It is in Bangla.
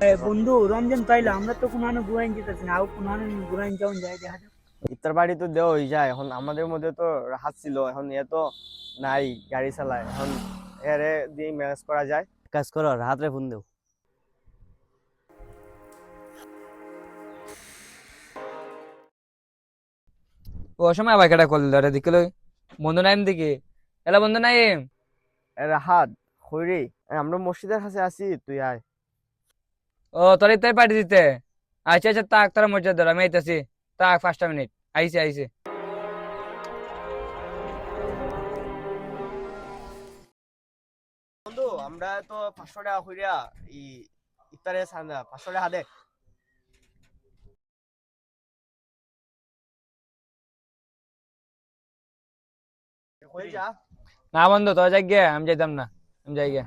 বন্ধু রমজান পাইলো আমরা তো কোনো ঘুরাইন যেতেছি না, কোনো ঘুরাইন যাওন যায় দেখা যাক। ইফতার বাড়ি তো দেওয়াই যায়, এখন আমাদের মধ্যে তো রাহাত ছিল, এখন এ তো নাই, গাড়ি চালায়, এখন এরে দিয়ে ম্যানেজ করা যায়। কাজ করো, রাহাত রে ফোন দেও। ও সময় আবার কেটা কল ধরে দিকে লই বন্ধু নাইম দিকে এলা বন্ধু নাইম। এ রাহাত, হইরি, আমরা মসজিদের কাছে আছি, তুই আয়। ও তোর ইতাই পাঠিয়ে দিতে। আচ্ছা আচ্ছা, তাক তারা মর্যাদা ধর, আমি আইতাছি। তাক 5টা মিনিট, আইছে আইছে। বন্ধু, আমরা তো 500 টাকা হইরা ই ইফতারে 500 টাকা দে। হয়ে যা। না বন্ধু তোর যাই গিয়ে, আমি যাইতাম না, আমি যাই গিয়ে।